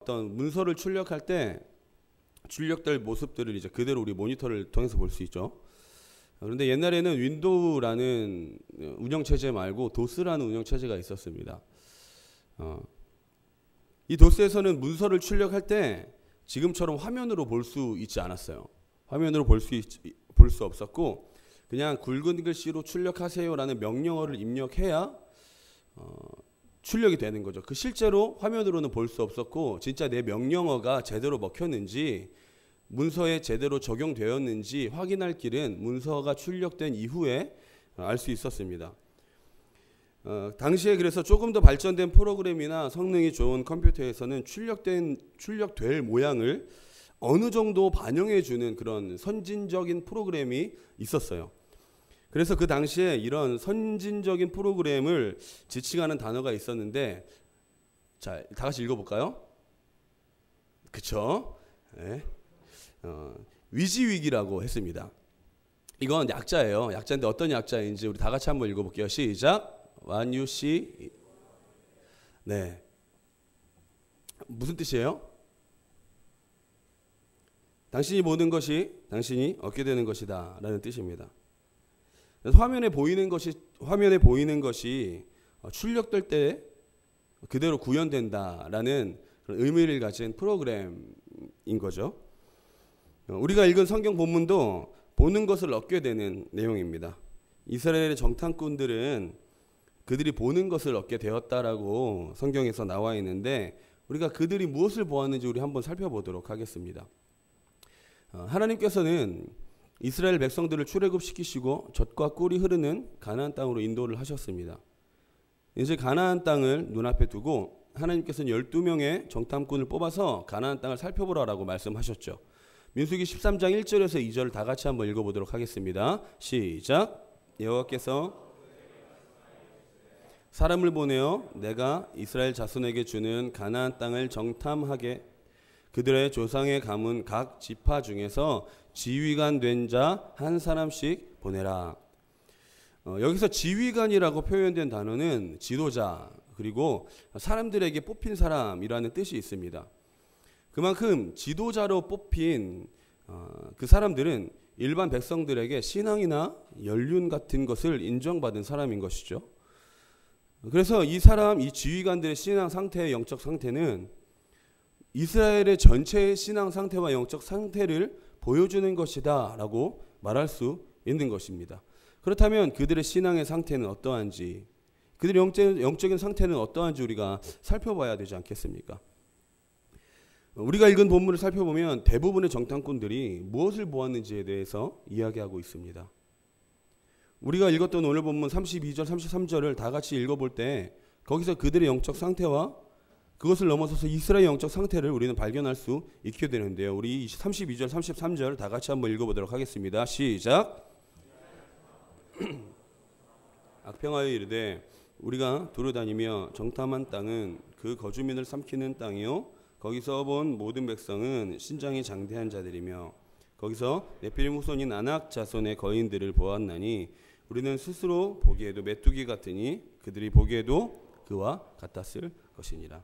어떤 문서를 출력할 때 출력될 모습들을 이제 그대로 우리 모니터를 통해서 볼 수 있죠. 그런데 옛날에는 윈도우라는 운영체제 말고 도스라는 운영체제가 있었습니다. 이 도스에서는 문서를 출력할 때 지금처럼 화면으로 볼 수 있지 않았어요. 화면으로 볼 수 없었고 그냥 굵은 글씨로 출력하세요라는 명령어를 입력해야 출력이 되는 거죠. 그 실제로 화면으로는 볼 수 없었고 진짜 내 명령어가 제대로 먹혔는지 문서에 제대로 적용되었는지 확인할 길은 문서가 출력된 이후에 알 수 있었습니다. 당시에 그래서 조금 더 발전된 프로그램이나 성능이 좋은 컴퓨터에서는 출력될 모양을 어느 정도 반영해주는 그런 선진적인 프로그램이 있었어요. 그래서 그 당시에 이런 선진적인 프로그램을 지칭하는 단어가 있었는데, 자, 다 같이 읽어볼까요? 그쵸? 네. 위지위기라고 했습니다. 이건 약자예요. 약자인데 어떤 약자인지 우리 다 같이 한번 읽어볼게요. 시작. When you see. 네. 무슨 뜻이에요? 당신이 보는 것이 당신이 얻게 되는 것이다 라는 뜻입니다. 그래서 화면에 보이는 것이 출력될 때 그대로 구현된다라는 그런 의미를 가진 프로그램인 거죠. 우리가 읽은 성경 본문도 보는 것을 얻게 되는 내용입니다. 이스라엘의 정탐꾼들은 그들이 보는 것을 얻게 되었다라고 성경에서 나와 있는데 우리가 그들이 무엇을 보았는지 우리 한번 살펴보도록 하겠습니다. 하나님께서는 이스라엘 백성들을 출애굽시키시고 젖과 꿀이 흐르는 가나안 땅으로 인도를 하셨습니다. 이제 가나안 땅을 눈앞에 두고 하나님께서는 12명의 정탐꾼을 뽑아서 가나안 땅을 살펴보라라고 말씀하셨죠. 민수기 13장 1절에서 2절을 다 같이 한번 읽어보도록 하겠습니다. 시작. 여호와께서 사람을 보내어 내가 이스라엘 자손에게 주는 가나안 땅을 정탐하게 그들의 조상의 가문 각 지파 중에서 지휘관 된 자 한 사람씩 보내라. 여기서 지휘관이라고 표현된 단어는 지도자 그리고 사람들에게 뽑힌 사람이라는 뜻이 있습니다. 그만큼 지도자로 뽑힌 그 사람들은 일반 백성들에게 신앙이나 연륜 같은 것을 인정받은 사람인 것이죠. 그래서 이 지휘관들의 신앙 상태의 영적 상태는 이스라엘의 전체의 신앙 상태와 영적 상태를 보여주는 것이다 라고 말할 수 있는 것입니다. 그렇다면 그들의 신앙의 상태는 어떠한지, 그들의 영적인 상태는 어떠한지 우리가 살펴봐야 되지 않겠습니까? 우리가 읽은 본문을 살펴보면 대부분의 정탐꾼들이 무엇을 보았는지에 대해서 이야기하고 있습니다. 우리가 읽었던 오늘 본문 32절, 33절을 다 같이 읽어볼 때 거기서 그들의 영적 상태와 그것을 넘어서서 이스라엘의 영적 상태를 우리는 발견할 수 있게 되는데요. 우리 32절, 33절 다 같이 한번 읽어보도록 하겠습니다. 시작. 악평하여 이르되 우리가 두루다니며 정탐한 땅은 그 거주민을 삼키는 땅이요 거기서 본 모든 백성은 신장이 장대한 자들이며 거기서 네피림 후손인 아낙 자손의 거인들을 보았나니 우리는 스스로 보기에도 메뚜기 같으니 그들이 보기에도 그와 같았을 것이니라.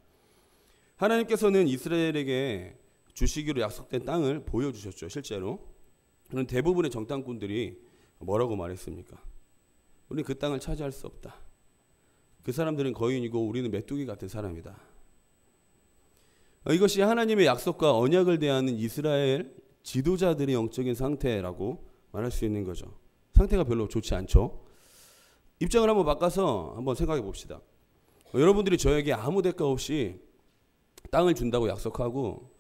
하나님께서는 이스라엘에게 주시기로 약속된 땅을 보여주셨죠. 실제로. 그런 대부분의 정탐꾼들이 뭐라고 말했습니까? 우리는 그 땅을 차지할 수 없다. 그 사람들은 거인이고 우리는 메뚜기 같은 사람이다. 이것이 하나님의 약속과 언약을 대하는 이스라엘 지도자들의 영적인 상태라고 말할 수 있는 거죠. 상태가 별로 좋지 않죠. 입장을 한번 바꿔서 한번 생각해 봅시다. 여러분들이 저에게 아무 대가 없이 땅을 준다고 약속하고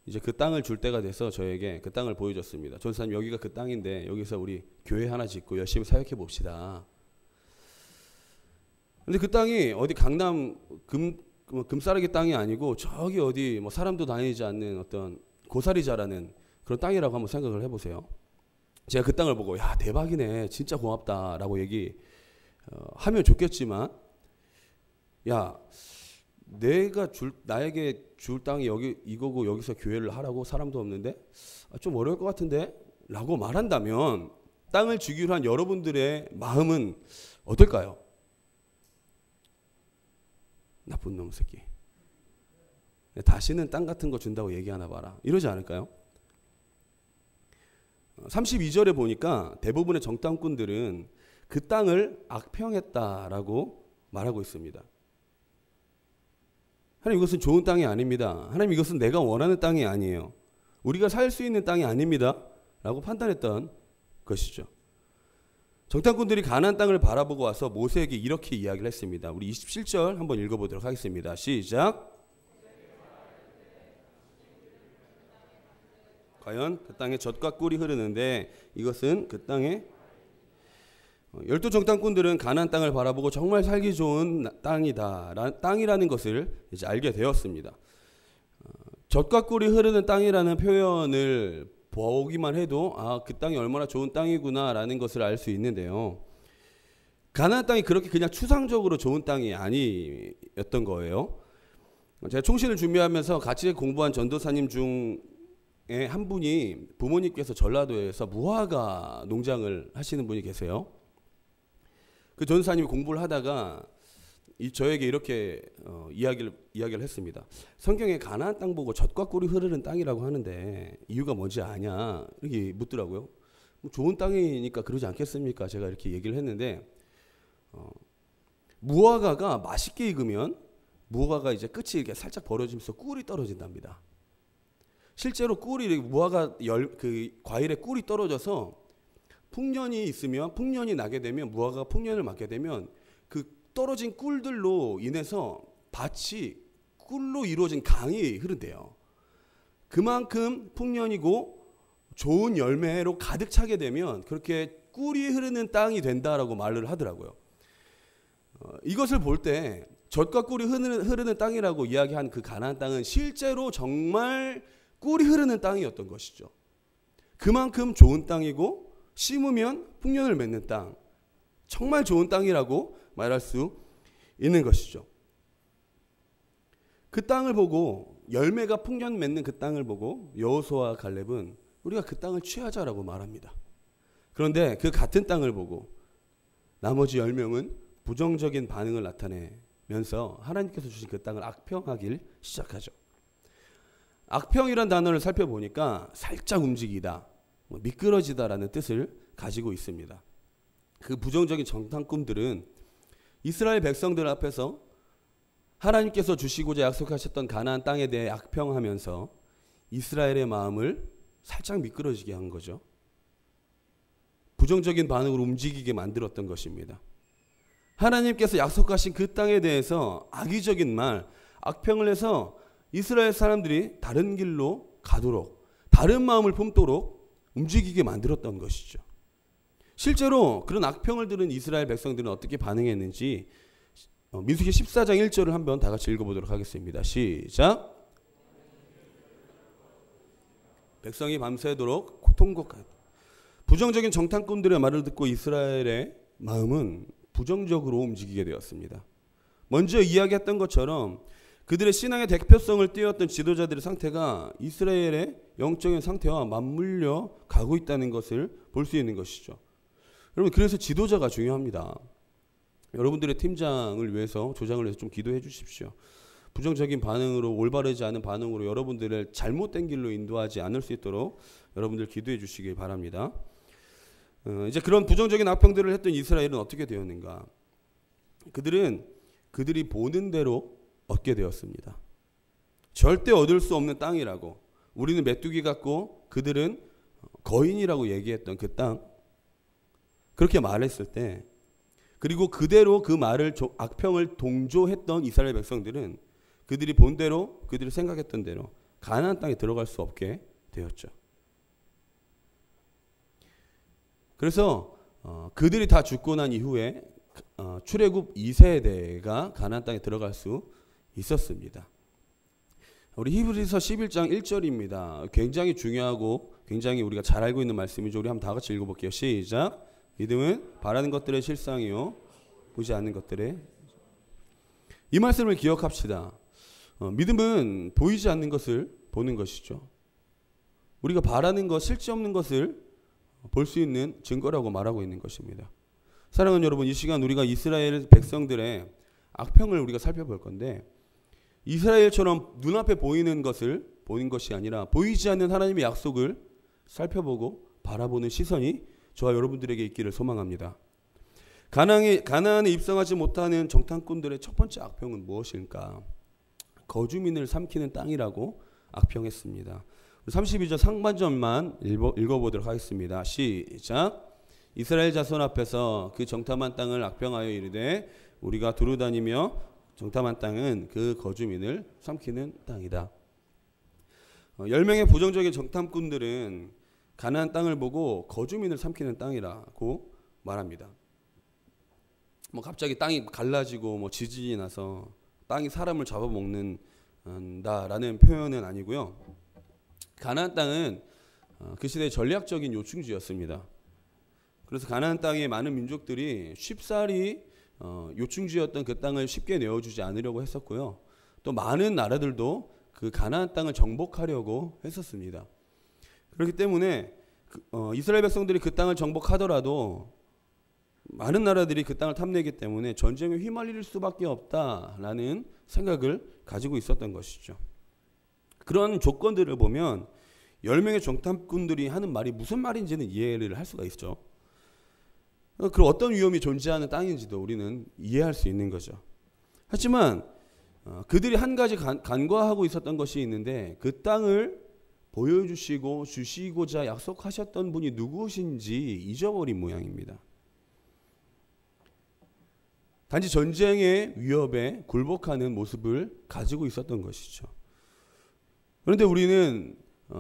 이제 그 땅을 줄 때가 돼서 저에게 그 땅을 보여줬습니다. 전사님 여기가 그 땅인데 여기서 우리 교회 하나 짓고 열심히 사역해 봅시다. 근데 그 땅이 어디 강남 금싸라기 땅이 아니고 저기 어디 뭐 사람도 다니지 않는 어떤 고사리 자라는 그런 땅이라고 한번 생각을 해보세요. 제가 그 땅을 보고 야 대박이네 진짜 고맙다라고 하면 좋겠지만 야 나에게 줄 땅이 여기 이거고 여기서 교회를 하라고 사람도 없는데 좀 어려울 것 같은데 라고 말한다면 땅을 주기로 한 여러분들의 마음은 어떨까요? 나쁜 놈 새끼. 다시는 땅 같은 거 준다고 얘기하나 봐라. 이러지 않을까요? 32절에 보니까 대부분의 정탐꾼들은 그 땅을 악평했다라고 말하고 있습니다. 하나님, 이것은 좋은 땅이 아닙니다. 하나님, 이것은 내가 원하는 땅이 아니에요. 우리가 살 수 있는 땅이 아닙니다. 라고 판단했던 것이죠. 정탐꾼들이 가나안 땅을 바라보고 와서 모세에게 이렇게 이야기를 했습니다. 우리 27절 한번 읽어보도록 하겠습니다. 시작. 과연 그 땅에 젖과 꿀이 흐르는데 이것은 그 땅에 12 정탐꾼들은 가나안 땅을 바라보고 정말 살기 좋은 땅이라는 것을 이제 알게 되었습니다. 젖과 꿀이 흐르는 땅이라는 표현을 보기만 해도 그 땅이 얼마나 좋은 땅이구나라는 것을 알 수 있는데요. 가나안 땅이 그렇게 그냥 추상적으로 좋은 땅이 아니었던 거예요. 제가 총신을 준비하면서 같이 공부한 전도사님 중에 한 분이 부모님께서 전라도에서 무화과 농장을 하시는 분이 계세요. 그 전도사님이 공부를 하다가 저에게 이렇게 이야기를 했습니다. 성경에 가나안 땅 보고 젖과 꿀이 흐르는 땅이라고 하는데 이유가 뭔지 아냐? 이렇게 묻더라고요. 좋은 땅이니까 그러지 않겠습니까? 제가 이렇게 얘기를 했는데 무화과가 맛있게 익으면 무화과가 이제 끝이 이렇게 살짝 벌어지면서 꿀이 떨어진답니다. 실제로 꿀이 무화과 그 과일에 꿀이 떨어져서 풍년이 있으면 풍년이 나게 되면 무화과가 풍년을 맞게 되면 그 떨어진 꿀들로 인해서 밭이 꿀로 이루어진 강이 흐른대요. 그만큼 풍년이고 좋은 열매로 가득 차게 되면 그렇게 꿀이 흐르는 땅이 된다라고 말을 하더라고요. 이것을 볼 때 젖과 꿀이 흐르는 땅이라고 이야기한 그 가나안 땅은 실제로 정말 꿀이 흐르는 땅이었던 것이죠. 그만큼 좋은 땅이고 심으면 풍년을 맺는 땅, 정말 좋은 땅이라고 말할 수 있는 것이죠. 그 땅을 보고 열매가 풍년 맺는 그 땅을 보고 여호수아와 갈렙은 우리가 그 땅을 취하자라고 말합니다. 그런데 그 같은 땅을 보고 나머지 10명은 부정적인 반응을 나타내면서 하나님께서 주신 그 땅을 악평하길 시작하죠. 악평이란 단어를 살펴보니까 살짝 움직이다, 미끄러지다라는 뜻을 가지고 있습니다. 그 부정적인 정탐꾼들은 이스라엘 백성들 앞에서 하나님께서 주시고자 약속하셨던 가나안 땅에 대해 악평하면서 이스라엘의 마음을 살짝 미끄러지게 한 거죠. 부정적인 반응으로 움직이게 만들었던 것입니다. 하나님께서 약속하신 그 땅에 대해서 악의적인 말, 악평을 해서 이스라엘 사람들이 다른 길로 가도록, 다른 마음을 품도록 움직이게 만들었던 것이죠. 실제로 그런 악평을 들은 이스라엘 백성들은 어떻게 반응했는지 민수기 14장 1절을 한번 다 같이 읽어보도록 하겠습니다. 시작. 백성이 밤새도록 고통곡하다. 부정적인 정탐꾼들의 말을 듣고 이스라엘의 마음은 부정적으로 움직이게 되었습니다. 먼저 이야기했던 것처럼 그들의 신앙의 대표성을 띄웠던 지도자들의 상태가 이스라엘의 영적인 상태와 맞물려 가고 있다는 것을 볼 수 있는 것이죠. 여러분, 그래서 지도자가 중요합니다. 여러분들의 팀장을 위해서, 조장을 위해서 좀 기도해 주십시오. 부정적인 반응으로, 올바르지 않은 반응으로 여러분들을 잘못된 길로 인도하지 않을 수 있도록 여러분들 기도해 주시기 바랍니다. 이제 그런 부정적인 악평들을 했던 이스라엘은 어떻게 되었는가? 그들이 보는 대로 얻게 되었습니다. 절대 얻을 수 없는 땅이라고, 우리는 메뚜기 같고 그들은 거인이라고 얘기했던 그 땅, 그렇게 말했을 때, 그리고 그대로 그 말을 악평을 동조했던 이스라엘 백성들은 그들이 본 대로, 그들이 생각했던 대로 가나안 땅에 들어갈 수 없게 되었죠. 그래서 그들이 다 죽고 난 이후에 출애굽 2세대가 가나안 땅에 들어갈 수 있었습니다. 우리 히브리서 11장 1절입니다. 굉장히 중요하고 굉장히 우리가 잘 알고 있는 말씀이죠. 우리 한번 다 같이 읽어볼게요. 시작. 믿음은 바라는 것들의 실상이요 보지 않는 것들의. 이 말씀을 기억합시다. 믿음은 보이지 않는 것을 보는 것이죠. 우리가 바라는 것, 실제 없는 것을 볼 수 있는 증거라고 말하고 있는 것입니다. 사랑하는 여러분, 이 시간 우리가 이스라엘 백성들의 악평을 우리가 살펴볼 건데, 이스라엘처럼 눈앞에 보이는 것을 보는 것이 아니라 보이지 않는 하나님의 약속을 살펴보고 바라보는 시선이 저와 여러분들에게 있기를 소망합니다. 가나안에 입성하지 못하는 정탐꾼들의 첫 번째 악평은 무엇일까? 거주민을 삼키는 땅이라고 악평했습니다. 32절 상반절만 읽어보도록 하겠습니다. 시작. 이스라엘 자손 앞에서 그 정탐한 땅을 악평하여 이르되 우리가 두루 다니며 정탐한 땅은 그 거주민을 삼키는 땅이다. 10명의 부정적인 정탐꾼들은 가나안 땅을 보고 거주민을 삼키는 땅이라고 말합니다. 갑자기 땅이 갈라지고 지진이 나서 땅이 사람을 잡아먹는다라는 표현은 아니고요. 가나안 땅은 그 시대의 전략적인 요충지였습니다. 그래서 가나안 땅의 많은 민족들이 쉽사리 요충지였던 그 땅을 쉽게 내어주지 않으려고 했었고요. 또 많은 나라들도 그 가나안 땅을 정복하려고 했었습니다. 그렇기 때문에 이스라엘 백성들이 그 땅을 정복하더라도 많은 나라들이 그 땅을 탐내기 때문에 전쟁에 휘말릴 수밖에 없다라는 생각을 가지고 있었던 것이죠. 그런 조건들을 보면 10명의 정탐꾼들이 하는 말이 무슨 말인지는 이해를 할 수가 있죠. 그리고 어떤 위험이 존재하는 땅인지도 우리는 이해할 수 있는 거죠. 하지만 그들이 한 가지 간과하고 있었던 것이 있는데 그 땅을 보여주시고 주시고자 약속하셨던 분이 누구신지 잊어버린 모양입니다. 단지 전쟁의 위협에 굴복하는 모습을 가지고 있었던 것이죠. 그런데 우리는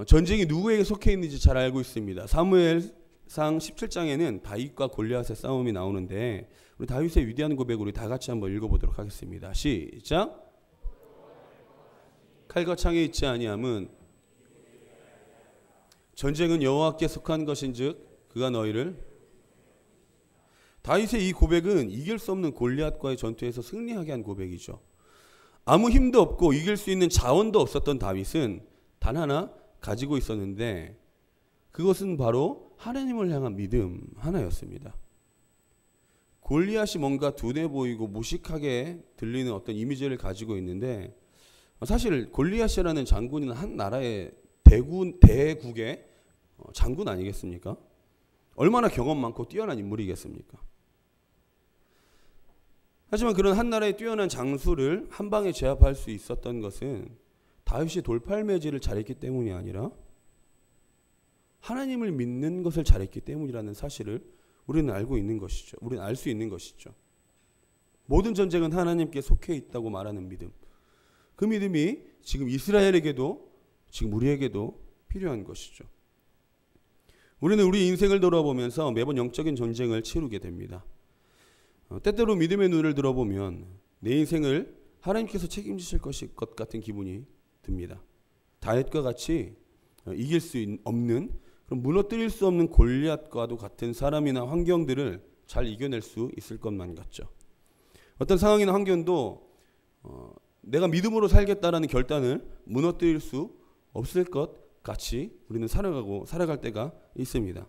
전쟁이 누구에게 속해 있는지 잘 알고 있습니다. 사무엘상 17장에는 다윗과 골리앗의 싸움이 나오는데 우리 다윗의 위대한 고백을 우리 다 같이 한번 읽어보도록 하겠습니다. 시작. 칼과 창에 있지 아니함은 전쟁은 여호와께 속한 것인즉 그가 너희를. 다윗의 이 고백은 이길 수 없는 골리앗과의 전투에서 승리하게 한 고백이죠. 아무 힘도 없고 이길 수 있는 자원도 없었던 다윗은 단 하나 가지고 있었는데 그것은 바로 하나님을 향한 믿음 하나였습니다. 골리앗이 뭔가 둔해 보이고 무식하게 들리는 어떤 이미지를 가지고 있는데 사실 골리앗이라는 장군은 한 나라의 대국의 장군 아니겠습니까? 얼마나 경험 많고 뛰어난 인물이겠습니까? 하지만 그런 한 나라의 뛰어난 장수를 한 방에 제압할 수 있었던 것은 다윗이 돌팔매질을 잘했기 때문이 아니라 하나님을 믿는 것을 잘했기 때문이라는 사실을 우리는 알고 있는 것이죠. 우리는 알 수 있는 것이죠. 모든 전쟁은 하나님께 속해 있다고 말하는 믿음. 그 믿음이 지금 이스라엘에게도 지금 우리에게도 필요한 것이죠. 우리는 우리 인생을 돌아보면서 매번 영적인 전쟁을 치르게 됩니다. 때때로 믿음의 눈을 들어보면 내 인생을 하나님께서 책임지실 것 같은 기분이 듭니다. 다윗과 같이 이길 수 없는, 그럼 무너뜨릴 수 없는 골리앗과도 같은 사람이나 환경들을 잘 이겨낼 수 있을 것만 같죠. 어떤 상황이나 환경도 내가 믿음으로 살겠다라는 결단을 무너뜨릴 수 없을 것 같이 우리는 살아갈 때가 있습니다.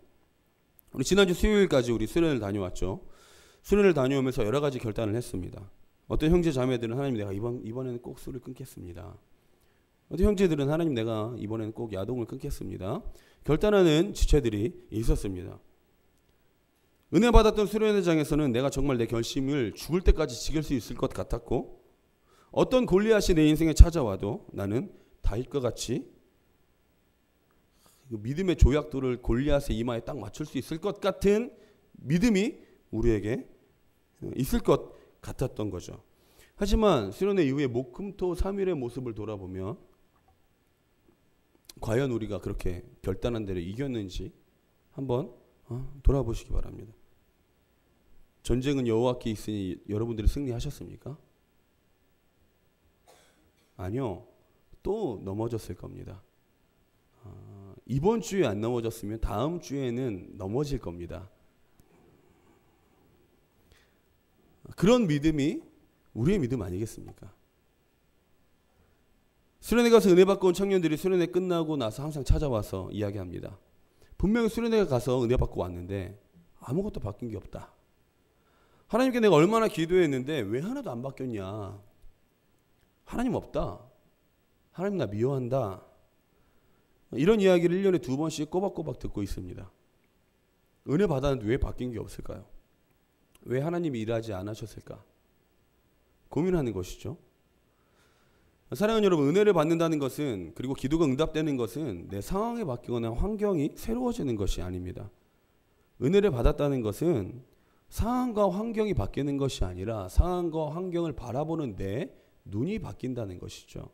우리 지난주 수요일까지 우리 수련을 다녀왔죠. 수련을 다녀오면서 여러 가지 결단을 했습니다. 어떤 형제 자매들은 하나님 내가 이번에는 꼭 술을 끊겠습니다. 어떤 형제들은 하나님 내가 이번에는 꼭 야동을 끊겠습니다. 결단하는 지체들이 있었습니다. 은혜 받았던 수련회장에서는 내가 정말 내 결심을 죽을 때까지 지킬 수 있을 것 같았고 어떤 골리앗이 내 인생에 찾아와도 나는 다윗과 같이 믿음의 조약돌을 골리앗의 이마에 딱 맞출 수 있을 것 같은 믿음이 우리에게 있을 것 같았던 거죠. 하지만 수련회 이후에 목금토 3일의 모습을 돌아보면 과연 우리가 그렇게 결단한 대로 이겼는지 한번 돌아보시기 바랍니다. 전쟁은 여호와께 있으니 여러분들이 승리하셨습니까? 아니요. 또 넘어졌을 겁니다. 이번 주에 안 넘어졌으면 다음 주에는 넘어질 겁니다. 그런 믿음이 우리의 믿음 아니겠습니까? 수련회 가서 은혜 받고 온 청년들이 수련회 끝나고 나서 항상 찾아와서 이야기합니다. 분명히 수련회 가서 은혜 받고 왔는데 아무것도 바뀐 게 없다. 하나님께 내가 얼마나 기도했는데 왜 하나도 안 바뀌었냐. 하나님 없다. 하나님 나 미워한다. 이런 이야기를 1년에 2번씩 꼬박꼬박 듣고 있습니다. 은혜 받았는데 왜 바뀐 게 없을까요? 왜 하나님이 일하지 않으셨을까? 고민하는 것이죠. 사랑하는 여러분, 은혜를 받는다는 것은, 그리고 기도가 응답되는 것은 내 상황이 바뀌거나 환경이 새로워지는 것이 아닙니다. 은혜를 받았다는 것은 상황과 환경이 바뀌는 것이 아니라 상황과 환경을 바라보는 내 눈이 바뀐다는 것이죠.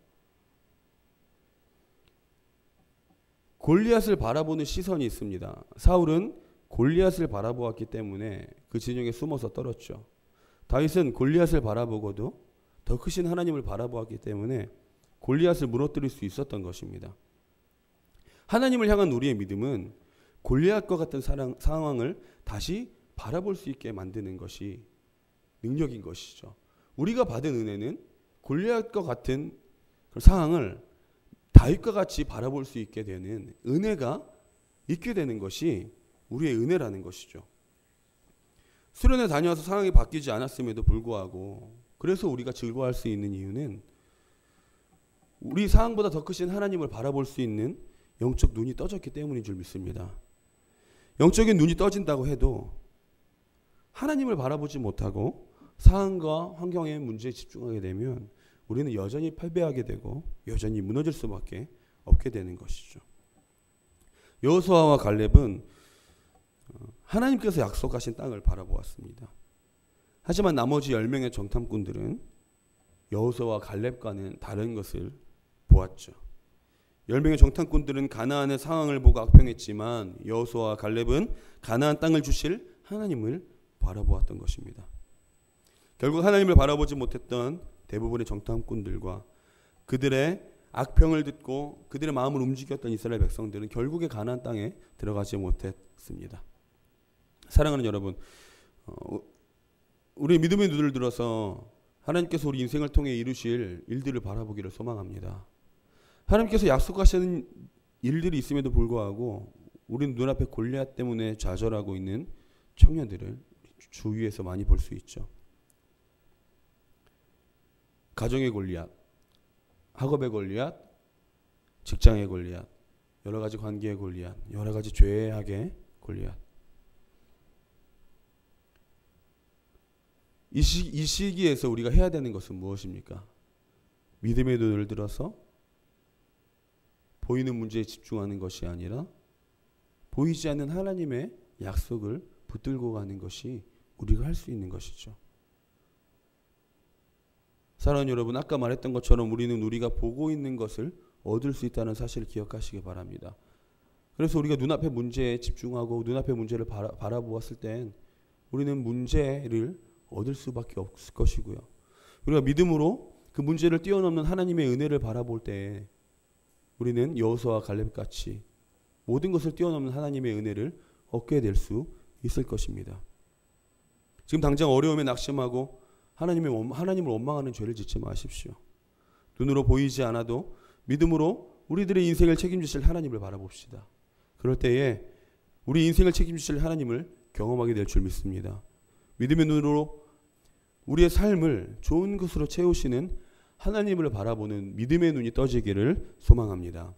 골리앗을 바라보는 시선이 있습니다. 사울은 골리앗을 바라보았기 때문에 그 진영에 숨어서 떨었죠. 다윗은 골리앗을 바라보고도 더 크신 하나님을 바라보았기 때문에 골리앗을 무너뜨릴 수 있었던 것입니다. 하나님을 향한 우리의 믿음은 골리앗과 같은 상황을 다시 바라볼 수 있게 만드는 것이 능력인 것이죠. 우리가 받은 은혜는 골리앗과 같은 상황을 다윗과 같이 바라볼 수 있게 되는 은혜가 있게 되는 것이 우리의 은혜라는 것이죠. 수련회 다녀와서 상황이 바뀌지 않았음에도 불구하고, 그래서 우리가 즐거워할 수 있는 이유는 우리 상황보다 더 크신 하나님을 바라볼 수 있는 영적 눈이 떠졌기 때문인 줄 믿습니다. 영적인 눈이 떠진다고 해도 하나님을 바라보지 못하고 상황과 환경의 문제에 집중하게 되면 우리는 여전히 패배하게 되고 여전히 무너질 수밖에 없게 되는 것이죠. 여호수아와 갈렙은 하나님께서 약속하신 땅을 바라보았습니다. 하지만 나머지 10명의 정탐꾼들은 여호수아와 갈렙과는 다른 것을 보았죠. 10명의 정탐꾼들은 가나안의 상황을 보고 악평했지만 여호수아와 갈렙은 가나안 땅을 주실 하나님을 바라보았던 것입니다. 결국 하나님을 바라보지 못했던 대부분의 정탐꾼들과 그들의 악평을 듣고 그들의 마음을 움직였던 이스라엘 백성들은 결국에 가나안 땅에 들어가지 못했습니다. 사랑하는 여러분, 우리 믿음의 눈을 들어서 하나님께서 우리 인생을 통해 이루실 일들을 바라보기를 소망합니다. 하나님께서 약속하시는 일들이 있음에도 불구하고 우리는 눈앞에 골리앗 때문에 좌절하고 있는 청년들을 주위에서 많이 볼 수 있죠. 가정의 골리앗, 학업의 골리앗, 직장의 골리앗, 여러 가지 관계의 골리앗, 여러 가지 죄악의 골리앗. 이 시기에서 우리가 해야 되는 것은 무엇입니까? 믿음의 눈을 들어서 보이는 문제에 집중하는 것이 아니라 보이지 않는 하나님의 약속을 붙들고 가는 것이 우리가 할 수 있는 것이죠. 사랑하는 여러분, 아까 말했던 것처럼 우리는 우리가 보고 있는 것을 얻을 수 있다는 사실을 기억하시기 바랍니다. 그래서 우리가 눈앞의 문제에 집중하고 눈앞의 문제를 바라보았을 땐 우리는 문제를 얻을 수밖에 없을 것이고요. 우리가 믿음으로 그 문제를 뛰어넘는 하나님의 은혜를 바라볼 때 우리는 여호수아와 갈렙같이 모든 것을 뛰어넘는 하나님의 은혜를 얻게 될 수 있을 것입니다. 지금 당장 어려움에 낙심하고 하나님을 원망하는 죄를 짓지 마십시오. 눈으로 보이지 않아도 믿음으로 우리들의 인생을 책임지실 하나님을 바라봅시다. 그럴 때에 우리 인생을 책임지실 하나님을 경험하게 될 줄 믿습니다. 믿음의 눈으로 우리의 삶을 좋은 것으로 채우시는 하나님을 바라보는 믿음의 눈이 떠지기를 소망합니다.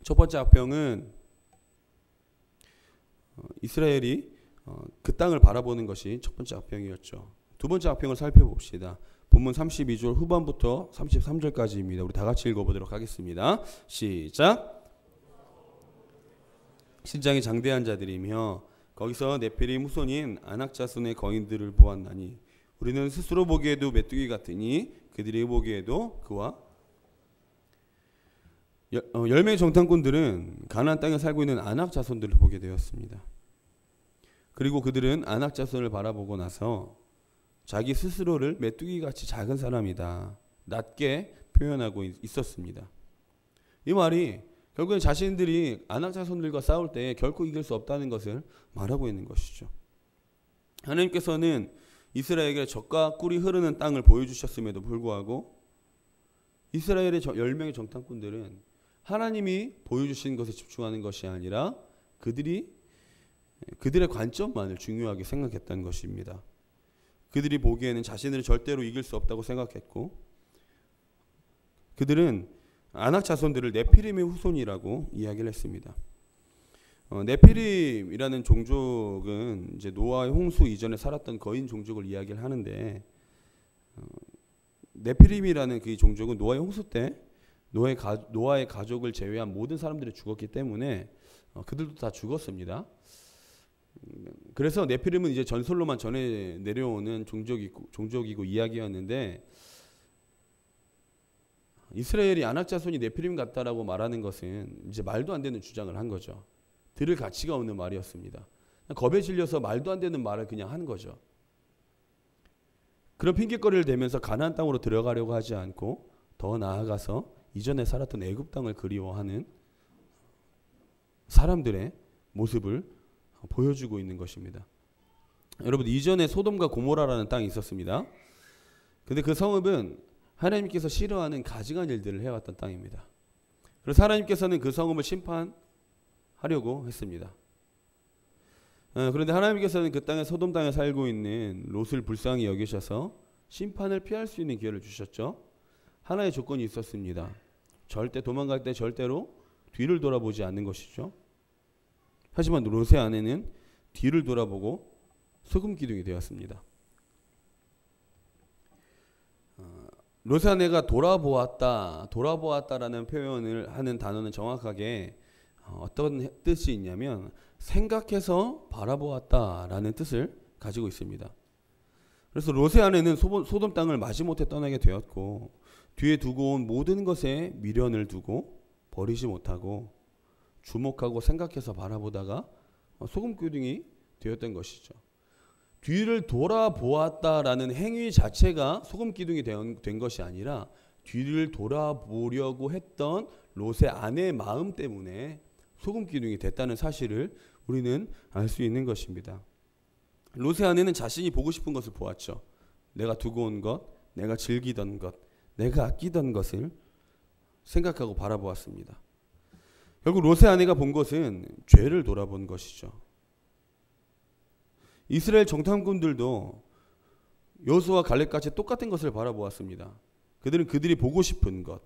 첫 번째 악평은 이스라엘이 그 땅을 바라보는 것이 첫 번째 악평이었죠. 두 번째 악평을 살펴봅시다. 본문 32절 후반부터 33절까지입니다. 우리 다 같이 읽어보도록 하겠습니다. 시작. 신장이 장대한 자들이며 거기서 네피림 후손인 아낙 자손의 거인들을 보았나니 우리는 스스로 보기에도 메뚜기 같으니 그들이 보기에도 그와 10명의 정탐꾼들은 가나안 땅에 살고 있는 아낙 자손들을 보게 되었습니다. 그리고 그들은 아낙 자손을 바라보고 나서 자기 스스로를 메뚜기같이 작은 사람이다, 낮게 표현하고 있었습니다. 이 말이 결국엔 자신들이 아낙 자손들과 싸울 때 결코 이길 수 없다는 것을 말하고 있는 것이죠. 하나님께서는 이스라엘에게 젖과 꿀이 흐르는 땅을 보여주셨음에도 불구하고 이스라엘의 10명의 정탐꾼들은 하나님이 보여주신 것에 집중하는 것이 아니라 그들의 관점만을 중요하게 생각했다는 것입니다. 그들이 보기에는 자신들이 절대로 이길 수 없다고 생각했고 그들은 아낙 자손들을 네피림의 후손이라고 이야기를 했습니다. 네피림이라는 종족은 이제 노아의 홍수 이전에 살았던 거인 종족을 이야기를 하는데, 네피림이라는 그 종족은 노아의 홍수 때 노아의 가족을 제외한 모든 사람들이 죽었기 때문에 그들도 다 죽었습니다. 그래서 네피림은 이제 전설로만 전해 내려오는 종족이고 이야기였는데, 이스라엘이 아낙 자손이 네피림 같다라고 말하는 것은 이제 말도 안 되는 주장을 한 거죠. 들을 가치가 없는 말이었습니다. 겁에 질려서 말도 안 되는 말을 그냥 한 거죠. 그런 핑계거리를 대면서 가나안 땅으로 들어가려고 하지 않고 더 나아가서 이전에 살았던 애굽 땅을 그리워하는 사람들의 모습을 보여주고 있는 것입니다. 여러분, 이전에 소돔과 고모라라는 땅이 있었습니다. 근데 그 성읍은 하나님께서 싫어하는 가증한 일들을 해왔던 땅입니다. 그래서 하나님께서는 그 성읍을 심판하려고 했습니다. 그런데 하나님께서는 그 땅에 소돔 땅에 살고 있는 롯을 불쌍히 여기셔서 심판을 피할 수 있는 기회를 주셨죠. 하나의 조건이 있었습니다. 절대 도망갈 때 절대로 뒤를 돌아보지 않는 것이죠. 하지만 롯의 아내는 뒤를 돌아보고 소금 기둥이 되었습니다. 롯의 아내가 돌아보았다라는 표현을 하는 단어는 정확하게 어떤 뜻이 있냐면 생각해서 바라보았다라는 뜻을 가지고 있습니다. 그래서 롯의 아내는 소돔 땅을 마지못해 떠나게 되었고, 뒤에 두고 온 모든 것에 미련을 두고 버리지 못하고 주목하고 생각해서 바라보다가 소금 기둥이 되었던 것이죠. 뒤를 돌아보았다라는 행위 자체가 소금 기둥이 된 것이 아니라 뒤를 돌아보려고 했던 롯의 아내의 마음 때문에 소금 기둥이 됐다는 사실을 우리는 알 수 있는 것입니다. 롯의 아내는 자신이 보고 싶은 것을 보았죠. 내가 두고 온 것, 내가 즐기던 것, 내가 아끼던 것을 생각하고 바라보았습니다. 결국 롯의 아내가 본 것은 죄를 돌아본 것이죠. 이스라엘 정탐꾼들도 여호수아와 갈렙같이 똑같은 것을 바라보았습니다. 그들은 그들이 보고 싶은 것,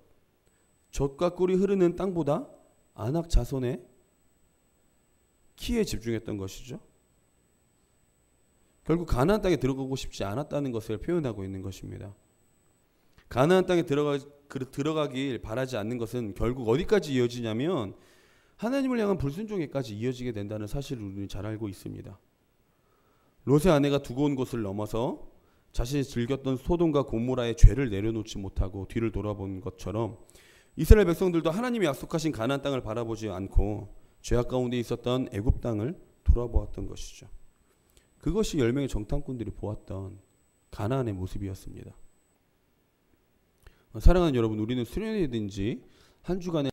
젖과 꿀이 흐르는 땅보다 아낙 자손의 키에 집중했던 것이죠. 결국 가나안 땅에 들어가고 싶지 않았다는 것을 표현하고 있는 것입니다. 가나안 땅에 들어가길 바라지 않는 것은 결국 어디까지 이어지냐면 하나님을 향한 불순종에까지 이어지게 된다는 사실을 우리는 잘 알고 있습니다. 롯의 아내가 두고 온 곳을 넘어서 자신이 즐겼던 소돔과 고모라의 죄를 내려놓지 못하고 뒤를 돌아본 것처럼 이스라엘 백성들도 하나님이 약속하신 가나안 땅을 바라보지 않고 죄악 가운데 있었던 애굽 땅을 돌아보았던 것이죠. 그것이 10명의 정탐꾼들이 보았던 가나안의 모습이었습니다. 사랑하는 여러분, 우리는 수련회든지 한 주간의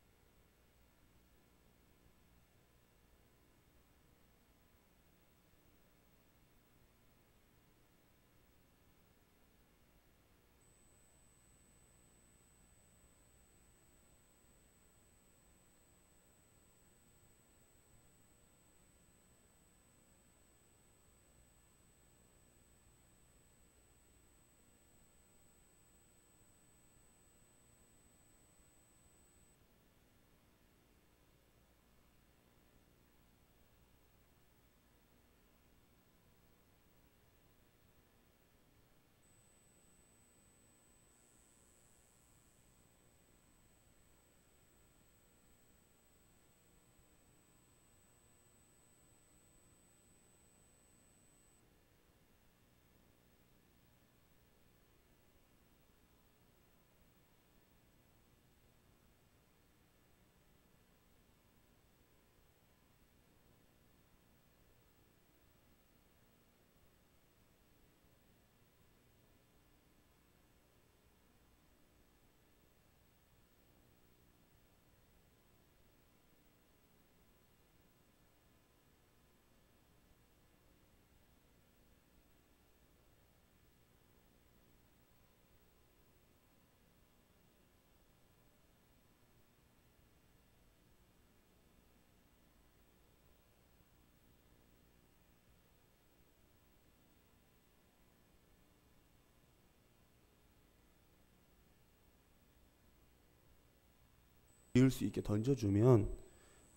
이을 수 있게 던져주면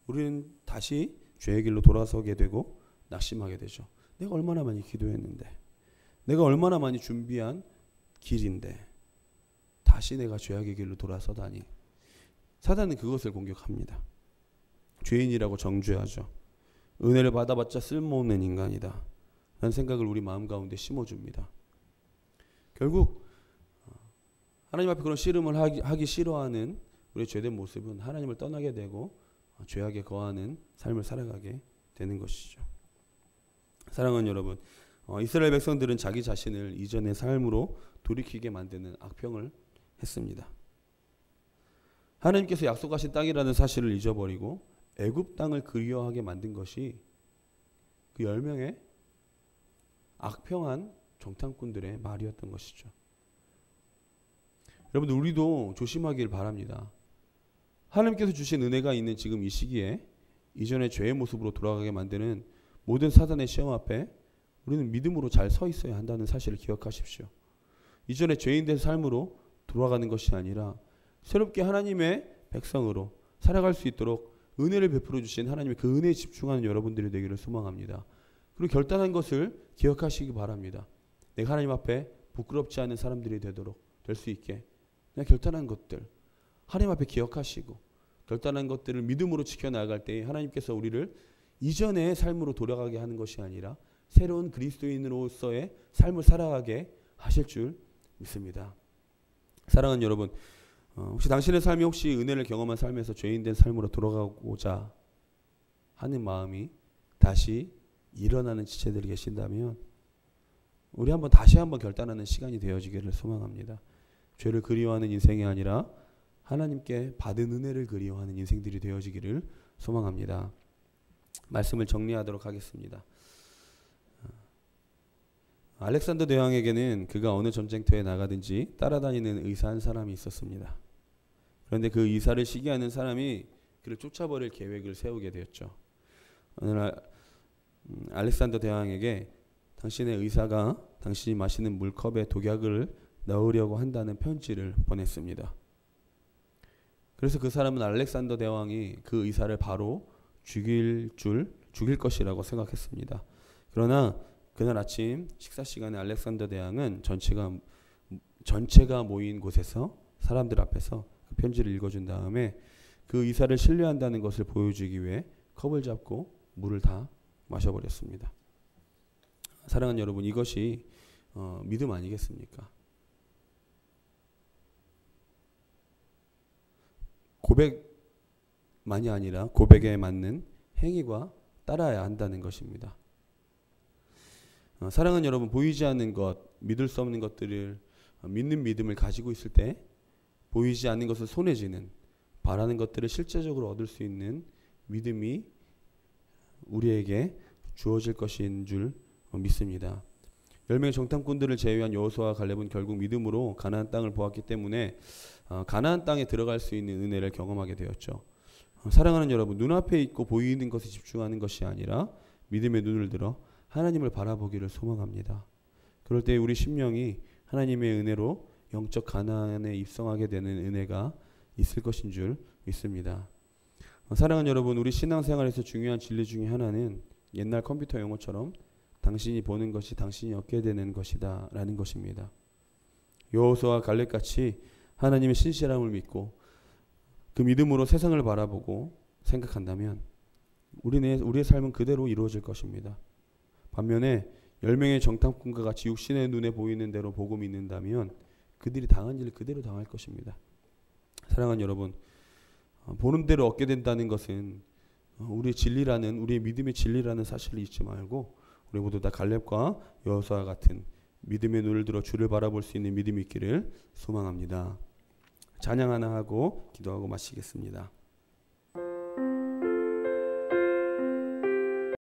우리는 다시 죄의 길로 돌아서게 되고 낙심하게 되죠. 내가 얼마나 많이 기도했는데, 내가 얼마나 많이 준비한 길인데 다시 내가 죄악의 길로 돌아서다니. 사단은 그것을 공격합니다. 죄인이라고 정죄하죠. 은혜를 받아봤자 쓸모없는 인간이다 라는 생각을 우리 마음 가운데 심어줍니다. 결국 하나님 앞에 그런 씨름을 하기 싫어하는 우리의 죄된 모습은 하나님을 떠나게 되고 죄악에 거하는 삶을 살아가게 되는 것이죠. 사랑하는 여러분, 이스라엘 백성들은 자기 자신을 이전의 삶으로 돌이키게 만드는 악평을 했습니다. 하나님께서 약속하신 땅이라는 사실을 잊어버리고 애굽 땅을 그리워하게 만든 것이 그 10명의 악평한 정탐꾼들의 말이었던 것이죠. 여러분들, 우리도 조심하길 바랍니다. 하나님께서 주신 은혜가 있는 지금 이 시기에 이전의 죄의 모습으로 돌아가게 만드는 모든 사단의 시험 앞에 우리는 믿음으로 잘 서 있어야 한다는 사실을 기억하십시오. 이전의 죄인된 삶으로 돌아가는 것이 아니라 새롭게 하나님의 백성으로 살아갈 수 있도록 은혜를 베풀어 주신 하나님의 그 은혜에 집중하는 여러분들이 되기를 소망합니다. 그리고 결단한 것을 기억하시기 바랍니다. 내가 하나님 앞에 부끄럽지 않은 사람들이 되도록 될 수 있게 내가 결단한 것들 하나님 앞에 기억하시고 결단한 것들을 믿음으로 지켜나갈 때에 하나님께서 우리를 이전의 삶으로 돌아가게 하는 것이 아니라 새로운 그리스도인으로서의 삶을 살아가게 하실 줄 믿습니다. 사랑하는 여러분, 혹시 당신의 삶이 혹시 은혜를 경험한 삶에서 죄인된 삶으로 돌아가고자 하는 마음이 다시 일어나는 지체들이 계신다면 우리 다시 한번 결단하는 시간이 되어지기를 소망합니다. 죄를 그리워하는 인생이 아니라 하나님께 받은 은혜를 그리워하는 인생들이 되어지기를 소망합니다. 말씀을 정리하도록 하겠습니다. 알렉산더 대왕에게는 그가 어느 전쟁터에 나가든지 따라다니는 의사 한 사람이 있었습니다. 그런데 그 의사를 시기하는 사람이 그를 쫓아버릴 계획을 세우게 되었죠. 어느 날 알렉산더 대왕에게 당신의 의사가 당신이 마시는 물컵에 독약을 넣으려고 한다는 편지를 보냈습니다. 그래서 그 사람은 알렉산더 대왕이 그 의사를 바로 죽일 것이라고 생각했습니다. 그러나 그날 아침 식사 시간에 알렉산더 대왕은 전체가 모인 곳에서 사람들 앞에서 그 편지를 읽어준 다음에 그 의사를 신뢰한다는 것을 보여주기 위해 컵을 잡고 물을 다 마셔버렸습니다. 사랑하는 여러분, 이것이 믿음 아니겠습니까? 고백만이 아니라 고백에 맞는 행위가 따라야 한다는 것입니다. 사랑하는 여러분, 보이지 않는 것, 믿을 수 없는 것들을 믿는 믿음을 가지고 있을 때 보이지 않는 것을 손에 쥐는, 바라는 것들을 실제적으로 얻을 수 있는 믿음이 우리에게 주어질 것인 줄 믿습니다. 10명의 정탐꾼들을 제외한 여호수아와 갈렙은 결국 믿음으로 가나안 땅을 보았기 때문에 가나안 땅에 들어갈 수 있는 은혜를 경험하게 되었죠. 사랑하는 여러분, 눈앞에 있고 보이는 것에 집중하는 것이 아니라 믿음의 눈을 들어 하나님을 바라보기를 소망합니다. 그럴 때 우리 심령이 하나님의 은혜로 영적 가나안에 입성하게 되는 은혜가 있을 것인 줄 믿습니다. 사랑하는 여러분, 우리 신앙생활에서 중요한 진리 중에 하나는 옛날 컴퓨터 용어처럼 당신이 보는 것이 당신이 얻게 되는 것이다 라는 것입니다. 여호수아와 갈렙같이 하나님의 신실함을 믿고 그 믿음으로 세상을 바라보고 생각한다면 우리의 삶은 그대로 이루어질 것입니다. 반면에 10명의 정탐꾼과 같이 육신의 눈에 보이는 대로 보고 믿는다면 그들이 당한 일을 그대로 당할 것입니다. 사랑하는 여러분, 보는 대로 얻게 된다는 것은 우리의 진리라는, 우리의 믿음의 진리라는 사실을 잊지 말고 우리 모두 다 갈렙과 여호수아와 같은 믿음의 눈을 들어 주를 바라볼 수 있는 믿음이 있기를 소망합니다. 찬양 하나 하고 기도하고 마치겠습니다.